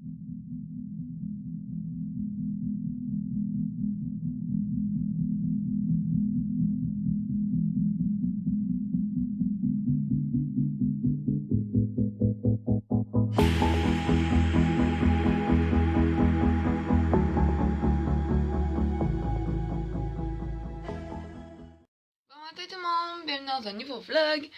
Salut tout le monde, bienvenue dans un nouveau vlog.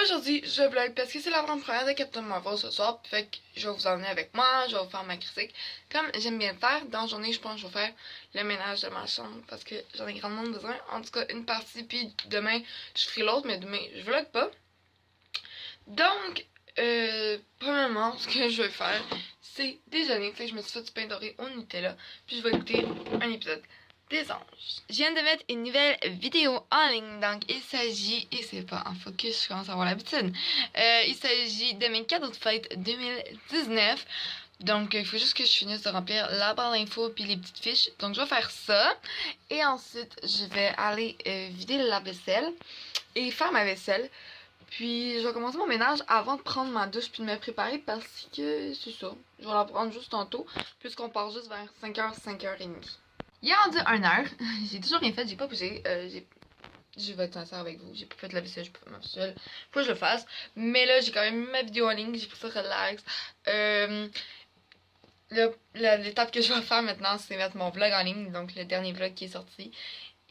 Aujourd'hui, je vlog parce que c'est la première de Captain Marvel ce soir, fait que je vais vous emmener avec moi, je vais vous faire ma critique. Comme j'aime bien le faire, dans la journée, je pense que je vais faire le ménage de ma chambre parce que j'en ai grandement besoin. En tout cas, une partie, puis demain, je ferai l'autre, mais demain, je vlog pas. Donc, premièrement, ce que je vais faire, c'est déjeuner. Fait que je me suis fait du pain doré au Nutella, puis je vais écouter un épisode des anges. Je viens de mettre une nouvelle vidéo en ligne, donc il s'agit, et c'est pas en focus, je commence à avoir l'habitude, il s'agit de mes cadeaux de fête 2019. Donc il faut juste que je finisse de remplir la barre d'infos puis les petites fiches, donc je vais faire ça, et ensuite je vais aller vider le lave-vaisselle et faire ma vaisselle. Puis je vais commencer mon ménage avant de prendre ma douche puis de me préparer parce que c'est ça, je vais la prendre juste tantôt puisqu'on part juste vers 5h, 5h30. Il est rendu 1h, j'ai toujours rien fait, j'ai pas bougé, je vais être sincère avec vous, j'ai pas fait la vaisselle, j'ai pas fait ma vaisselle, faut que je le fasse, mais là j'ai quand même mis ma vidéo en ligne, j'ai pris ça relax. L'étape que je vais faire maintenant, c'est mettre mon vlog en ligne, donc le dernier vlog qui est sorti,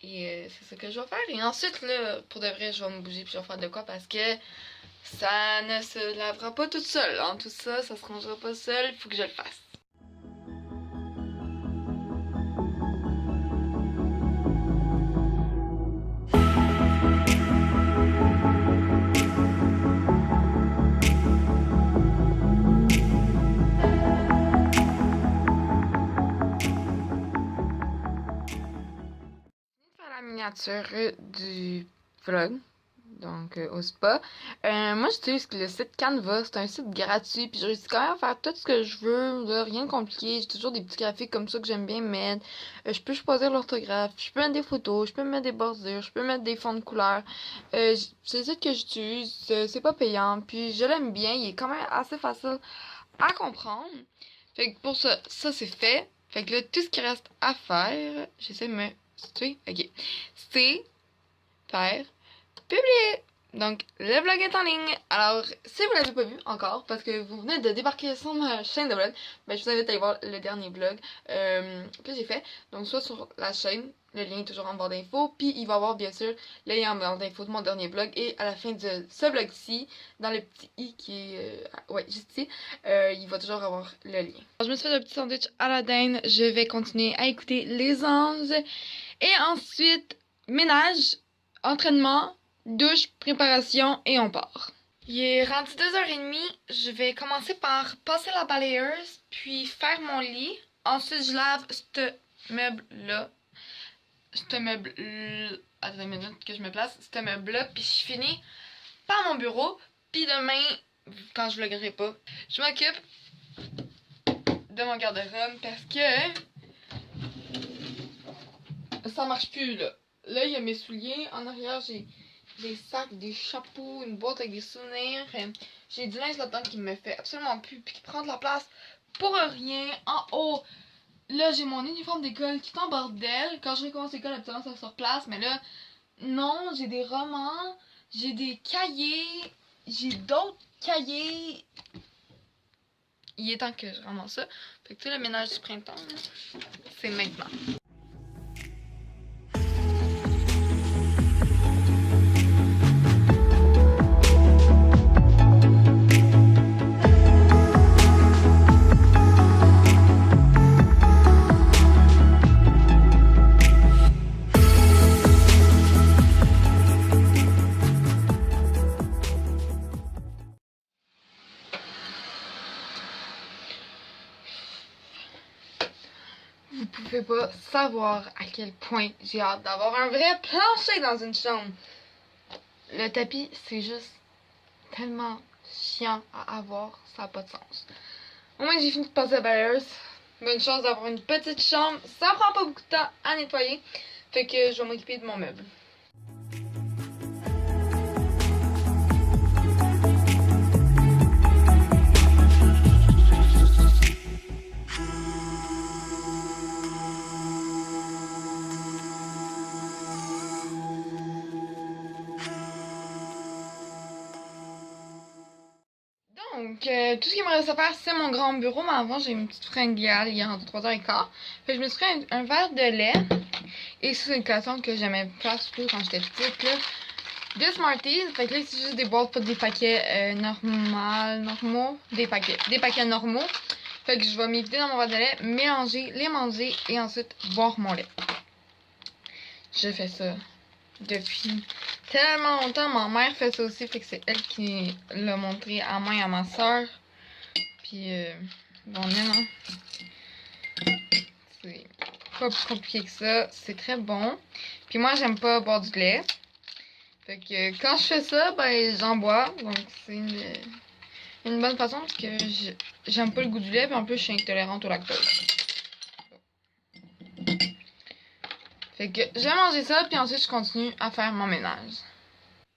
et c'est ça que je vais faire. Et ensuite là, pour de vrai, je vais me bouger puis je vais faire de quoi parce que ça ne se lavera pas toute seule, hein. Tout ça, ça se rangera pas seul, il faut que je le fasse. Miniature du vlog, donc au spa. Moi j'utilise le site Canva, c'est un site gratuit, puis je réussis quand même à faire tout ce que je veux, là, rien de compliqué. J'ai toujours des petits graphiques comme ça que j'aime bien mettre. Je peux choisir l'orthographe, je peux mettre des photos, je peux mettre des bordures, je peux mettre des fonds de couleurs. C'est le site que j'utilise, c'est pas payant, puis je l'aime bien, il est quand même assez facile à comprendre. Fait que pour ça c'est fait. Fait que là, tout ce qui reste à faire, j'essaie de me... Ok. C'est faire publier. Donc, le vlog est en ligne. Alors, si vous l'avez pas vu encore, parce que vous venez de débarquer sur ma chaîne de vlog, ben, je vous invite à aller voir le dernier vlog que j'ai fait. Donc, soit sur la chaîne, le lien est toujours en barre d'infos, puis il va y avoir bien sûr le lien en barre d'infos de mon dernier vlog. Et à la fin de ce vlog-ci, dans le petit i qui est, ouais, juste ici, il va toujours avoir le lien. Alors, je me suis fait un petit sandwich à la dinde. Je vais continuer à écouter les anges. Et ensuite, ménage, entraînement, douche, préparation et on part. Il est rendu 2h30. Je vais commencer par passer la balayeuse, puis faire mon lit. Ensuite, je lave ce meuble-là. Attends une minute que je me place. Ce meuble-là, puis je finis par mon bureau. Puis demain, quand je vloggerai pas, je m'occupe de mon garde-robe parce que... ça marche plus là. Là, il y a mes souliers. En arrière, j'ai des sacs, des chapeaux, une boîte avec des souvenirs. J'ai du linge là-dedans qui me fait absolument plus, puis qui prend de la place pour rien. En haut, là, j'ai mon uniforme d'école qui est en bordel. Quand je recommence l'école, habituellement, ça se replace. Mais là, non, j'ai des romans, j'ai des cahiers, j'ai d'autres cahiers. Il est temps que je ramasse ça. Fait que tu sais, le ménage du printemps, c'est maintenant. Vous pouvez pas savoir à quel point j'ai hâte d'avoir un vrai plancher dans une chambre. Le tapis, c'est juste tellement chiant à avoir, ça n'a pas de sens. Au moins, j'ai fini de passer la balayeuse. Bonne chance d'avoir une petite chambre. Ça prend pas beaucoup de temps à nettoyer. Fait que je vais m'occuper de mon meuble. tout ce qu'il me reste à faire, c'est mon grand bureau. Mais avant, j'ai une petite fringale. Il est rendu 3h15. Fait que je me suis pris un verre de lait. Et ça, c'est une boisson que j'aimais pas surtout quand j'étais petite, là. Deux Smarties. Fait que là, c'est juste des boîtes, pas des paquets normaux. Des paquets normaux. Fait que je vais m'éviter dans mon verre de lait, mélanger, les manger et ensuite boire mon lait. Je fais ça depuis tellement longtemps. Ma mère fait ça aussi, fait que c'est elle qui l'a montré à moi et à ma soeur. Puis, bon, non. C'est pas plus compliqué que ça. C'est très bon. Puis moi, j'aime pas boire du lait. Fait que quand je fais ça, ben, j'en bois. Donc, c'est une bonne façon parce que j'aime pas le goût du lait. Puis en plus, je suis intolérante au lactose. Fait que je vais manger ça, puis ensuite je continue à faire mon ménage.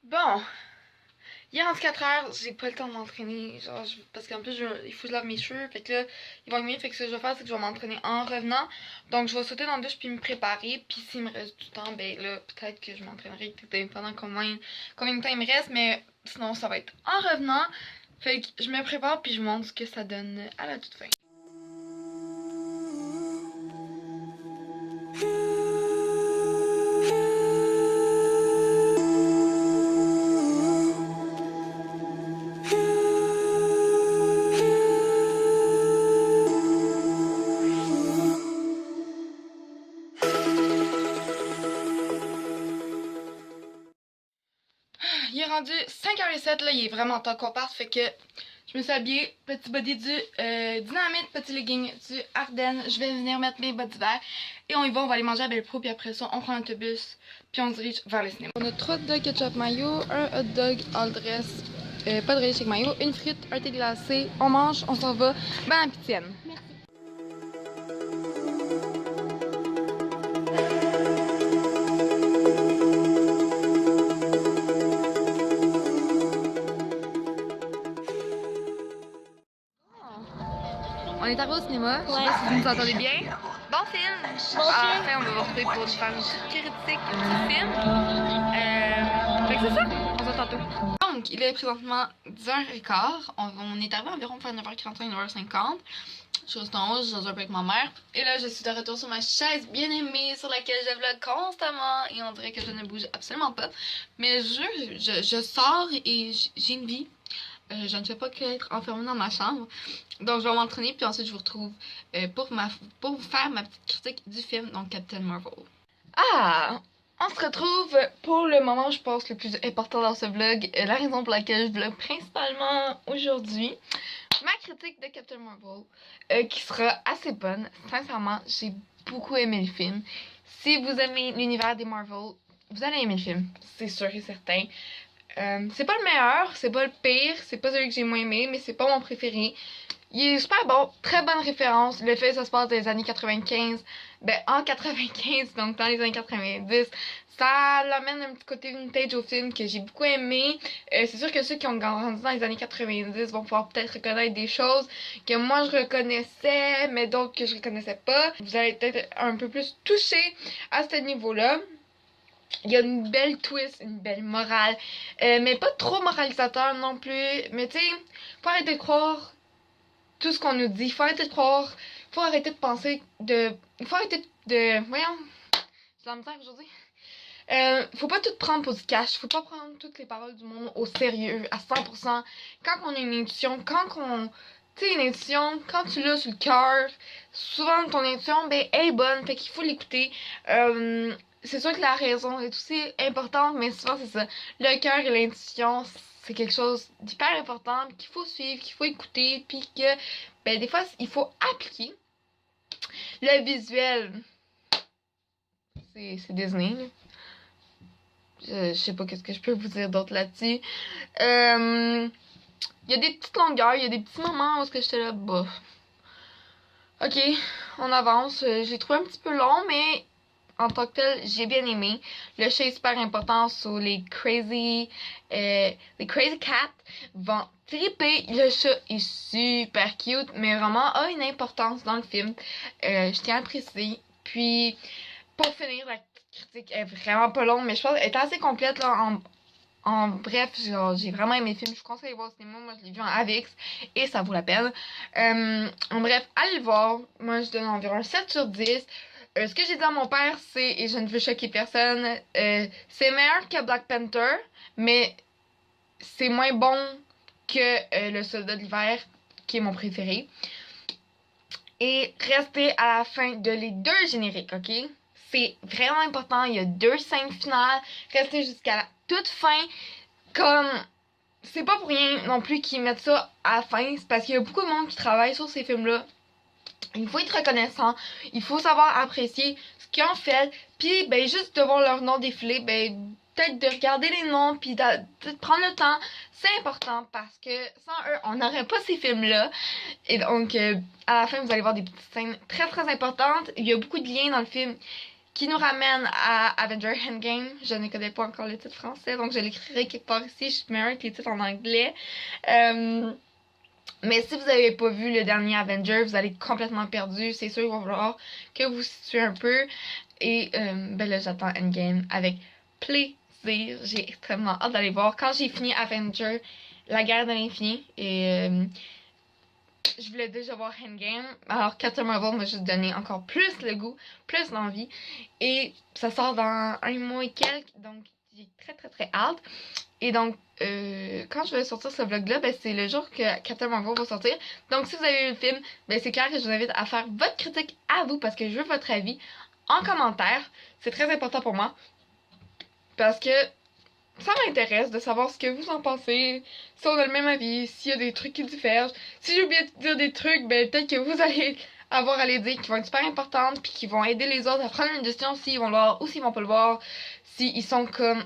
Bon, il est rendu 4h, j'ai pas le temps de m'entraîner, genre, parce qu'en plus il faut que je lave mes cheveux, fait que là, il va mieux, fait que ce que je vais faire, c'est que je vais m'entraîner en revenant. Donc je vais sauter dans la douche puis me préparer, puis s'il me reste du temps, ben là, peut-être que je m'entraînerai pendant combien de temps il me reste, mais sinon ça va être en revenant. Fait que je me prépare puis je montre ce que ça donne à la toute fin. Il est rendu 5h07, là, il est vraiment temps qu'on parte, fait que je me suis habillée, petit body du Dynamite, petit legging du Ardennes, je vais venir mettre mes bottes d'hiver, et on y va, on va aller manger à Belle-Pro, puis après ça, on prend l'autobus, puis on se dirige vers le cinéma. On a 3 hot dogs ketchup mayo, un hot dog all dress, pas de relish avec mayo, une frite, un thé glacé, on mange, on s'en va, bon appétit. Merci. On est arrivé au cinéma, je sais pas si vous nous entendez bien. Bon film! Enfin, on va vous retrouver pour nous faire une petite critique du film. Fait que c'est ça, on se voit tantôt. Donc, il est présentement 10h15. On est arrivé environ vers 9h45, 9h50. Je suis restée en haut, je suis un peu avec ma mère. Et là, je suis de retour sur ma chaise bien aimée sur laquelle je vlog constamment. Et on dirait que je ne bouge absolument pas. Mais je sors et j'ai une vie. Je ne fais pas qu'être enfermée dans ma chambre. Donc, je vais m'entraîner, puis ensuite, je vous retrouve pour vous faire ma petite critique du film, donc Captain Marvel. Ah! On se retrouve pour le moment, je pense, le plus important dans ce vlog. La raison pour laquelle je vlog principalement aujourd'hui. Ma critique de Captain Marvel, qui sera assez bonne. Sincèrement, j'ai beaucoup aimé le film. Si vous aimez l'univers des Marvel, vous allez aimer le film. C'est sûr et certain. C'est pas le meilleur, c'est pas le pire, c'est pas celui que j'ai moins aimé, mais c'est pas mon préféré. Il est super bon, très bonne référence. Le fait que ça se passe dans les années 95, ben en 95, donc dans les années 90, ça l'amène un petit côté vintage au film que j'ai beaucoup aimé. C'est sûr que ceux qui ont grandi dans les années 90 vont pouvoir peut-être reconnaître des choses que moi je reconnaissais, mais d'autres que je reconnaissais pas. Vous allez peut-être un peu plus toucher à ce niveau-là. Il y a une belle twist, une belle morale, mais pas trop moralisateur non plus. Mais tu sais, faut arrêter de croire tout ce qu'on nous dit. Faut arrêter de croire, faut arrêter de penser faut arrêter de... Voyons, j'ai la misère aujourd'hui. Faut pas tout prendre pour du cash. Faut pas prendre toutes les paroles du monde au sérieux, à 100%. Quand on a une intuition, tu sais, une intuition, quand tu l'as sur le cœur, souvent ton intuition, ben, elle est bonne, fait qu'il faut l'écouter. C'est sûr que la raison est aussi importante, mais souvent c'est ça. Le cœur et l'intuition, c'est quelque chose d'hyper important, qu'il faut suivre, qu'il faut écouter, puis que, ben, des fois, il faut appliquer. Le visuel, c'est Disney, là. Je sais pas qu'est-ce que je peux vous dire d'autre là-dessus. Il y a des petites longueurs, il y a des petits moments où j'étais là, bof. Ok, on avance. J'ai trouvé un petit peu long, mais en tant que tel, j'ai bien aimé. Le chat est super important sur les crazy cats vont triper. Le chat est super cute, mais vraiment a une importance dans le film. Je tiens à le préciser. Puis, pour finir, la critique est vraiment pas longue, mais je pense qu'elle est assez complète là, En bref, genre, j'ai vraiment aimé le film. Je vous conseille de voir au cinéma. Moi, je l'ai vu en AVX et ça vaut la peine. En bref, allez le voir. Moi, je donne environ un 7 sur 10. Ce que j'ai dit à mon père, c'est, et je ne veux choquer personne, c'est meilleur que Black Panther, mais c'est moins bon que Le Soldat de l'hiver, qui est mon préféré. Et restez à la fin de les deux génériques, ok? C'est vraiment important. Il y a 2 scènes finales. Restez jusqu'à la toute fin. Comme, c'est pas pour rien non plus qu'ils mettent ça à la fin. C'est parce qu'il y a beaucoup de monde qui travaille sur ces films-là. Il faut être reconnaissant. Il faut savoir apprécier ce qu'ils ont fait. Puis, ben, juste de voir leur nom défiler, ben, peut-être de regarder les noms, puis de prendre le temps. C'est important parce que sans eux, on n'aurait pas ces films-là. Et donc, à la fin, vous allez voir des petites scènes très très importantes. Il y a beaucoup de liens dans le film qui nous ramènent à Avengers Endgame. Je ne connais pas encore le titre français, donc je l'écrirai quelque part ici. Je suis meilleure avec les titres en anglais. Mais si vous n'avez pas vu le dernier Avenger, vous allez être complètement perdu. C'est sûr qu'il va falloir que vous situez un peu. Et ben là, j'attends Endgame avec plaisir. J'ai extrêmement hâte d'aller voir. Quand j'ai fini Avenger, la guerre de l'infini, et je voulais déjà voir Endgame. Alors Captain Marvel m'a juste donné encore plus le goût, plus l'envie. Et ça sort dans 1 mois et quelques, donc j'ai très très très hâte. Et donc, quand je vais sortir ce vlog-là, ben, c'est le jour que Captain Marvel va sortir. Donc, si vous avez vu le film, ben, c'est clair que je vous invite à faire votre critique à vous parce que je veux votre avis en commentaire. C'est très important pour moi parce que ça m'intéresse de savoir ce que vous en pensez, si on a le même avis, s'il y a des trucs qui divergent. Si j'ai oublié de dire des trucs, ben, peut-être que vous allez avoir à les dire qui vont être super importantes puis qui vont aider les autres à prendre une décision s'ils vont le voir ou s'ils vont pas le voir, s'ils sont comme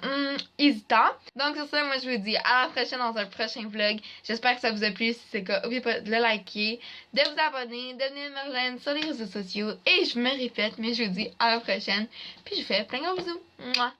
hésitants. Donc sur ça, moi je vous dis à la prochaine dans un prochain vlog. J'espère que ça vous a plu. Si c'est le cas, n'oubliez pas de le liker, de vous abonner, de venir me rejoindre sur les réseaux sociaux. Et je me répète, mais je vous dis à la prochaine. Puis je vous fais plein de gros bisous. Mouah.